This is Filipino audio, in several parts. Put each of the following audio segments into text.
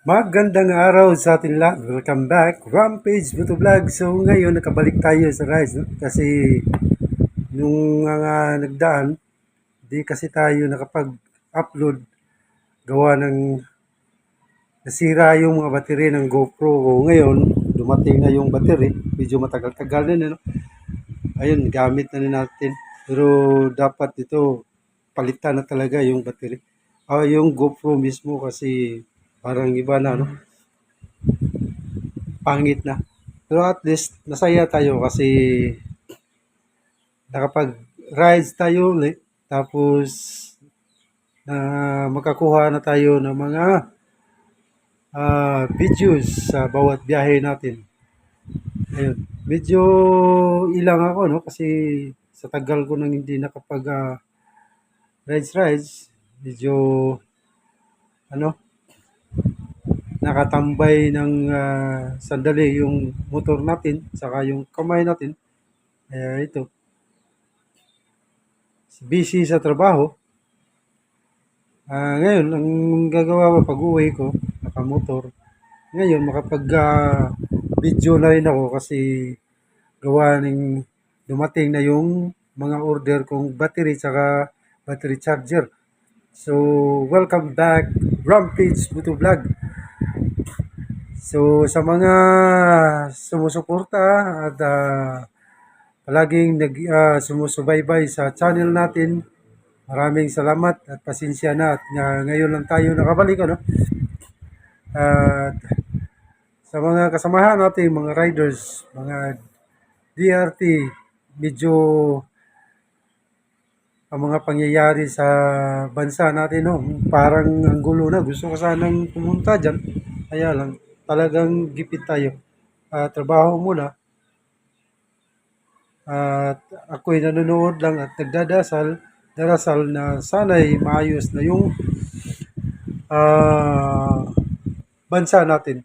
Magandang araw sa atin lahat. Welcome back. Rampage Moto Vlog. So ngayon nakabalik tayo sa Rise, no? Kasi nung mga nagdaan, di kasi tayo nakapag-upload gawa ng nasira yung mga battery ng GoPro ko. Ngayon, dumating na yung battery. Medyo matagal-tagal na, no? Ayun, gamit na natin. Pero dapat ito palitan na talaga yung battery. Yung GoPro mismo kasi parang iba na, no? Pangit na. Pero at least, nasaya tayo kasi nakapag-rides tayo ulit. Tapos, makakuha na tayo ng mga videos sa bawat biyahe natin. Ayun. Medyo ilang ako, no? Kasi sa tagal ko nang hindi nakapag rides, medyo ano, nakatambay ng sandali yung motor natin, saka yung kamay natin. Ito, busy sa trabaho. Ngayon, ang gagawa ko pag-uwi ko, nakamotor. Ngayon, makapag-video na rin ako kasi gawa ng dumating na yung mga order kong battery tsaka battery charger. So, welcome back, Rampage Moto Vlog. So, sa mga sumusuporta at palaging sumusubaybay sa channel natin, maraming salamat at pasensya na at ngayon lang tayo nakabalik, ano? At sa mga kasamahan natin, mga riders, mga DRT, medyo ang mga pangyayari sa bansa natin, no, parang ang gulo na. Gusto ko sanang pumunta dyan. Kaya lang, talagang gipit tayo. Trabaho muna. At ako'y nanonood lang at darasal na sana'y maayos na yung ah, bansa natin.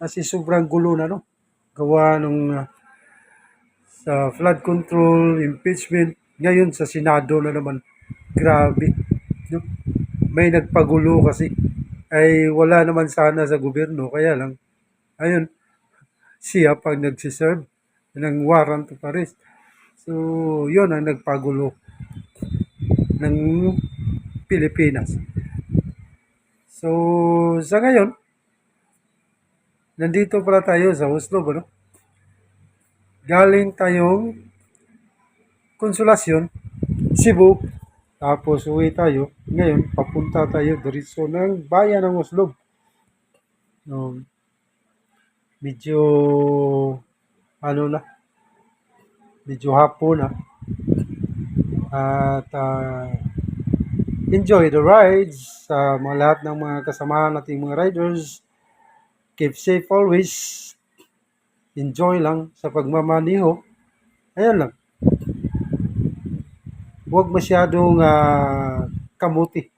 Kasi sobrang gulo na, no? Gawa nung sa flood control, impeachment, ngayon sa Senado na naman. Grabe. No? May nagpagulo kasi. Ay wala naman sana sa gobyerno. Kaya lang, ayun, siya pag nagsiserve ng warrant of arrest. So, yun ang nagpagulo ng Pilipinas. So, sa ngayon, nandito pala tayo sa Oslo, ano? Galing tayong Konsolasyon, Cebu, tapos uwi tayo. Ngayon, papunta tayo diretso ng bayan ng Oslo. No, medyo, ano na, medyo hapon na. At enjoy the rides sa mga lahat ng mga kasamahan nating mga riders. Keep safe always. Enjoy lang sa pagmamaniho. Ayan lang. Huwag masyadong kamuti.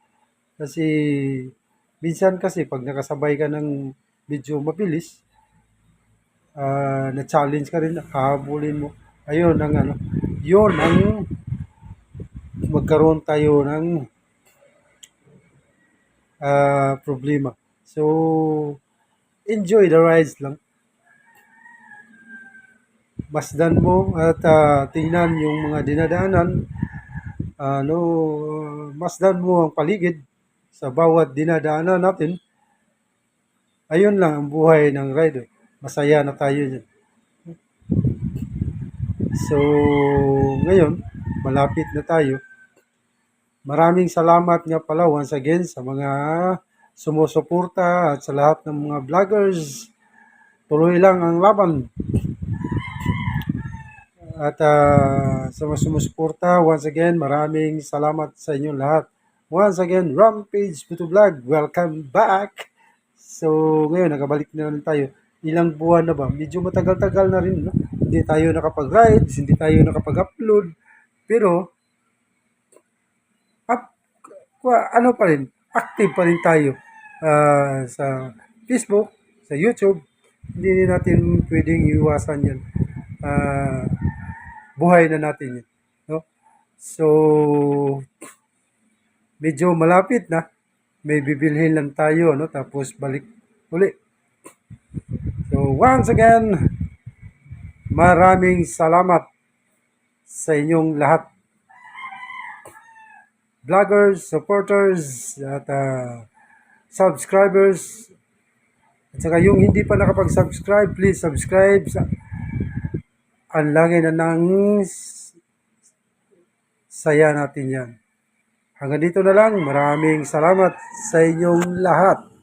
Kasi minsan kasi pag nakasabay ka ng medyo mabilis, na-challenge ka rin, hahabulin mo. Ayun ang ano, yun ang magkaroon tayo ng problema. So, enjoy the rides lang. Masdan mo at tingnan yung mga dinadaanan. Ano, masdan mo ang paligid sa bawat dinadaanan natin. Ayun lang ang buhay ng rider. Masaya na tayo dyan. So, ngayon, malapit na tayo. Maraming salamat nga pala once again sa mga sumusuporta at sa lahat ng mga vloggers. Tuloy lang ang laban. At sa mga sumusuporta, once again, maraming salamat sa inyo lahat. Once again, Rampage Moto Vlog, welcome back! So, ngayon, nakabalik na naman tayo. Ilang buwan na ba? Medyo matagal-tagal na rin, no? Hindi tayo nakapag-rides, hindi tayo nakapag-upload. Pero, up, ano pa rin, active pa rin tayo sa Facebook, sa YouTube. Hindi natin pwedeng iwasan yan. Buhay na natin yun. No? So, medyo malapit na. May bibilhin lang tayo, no? Tapos balik uli. So once again, maraming salamat sa inyong lahat. Vloggers, supporters, at subscribers. At saka yung hindi pa nakapag-subscribe, please subscribe. Ang lagi na ng saya natin yan. Hanggang dito na lang. Maraming salamat sa inyong lahat.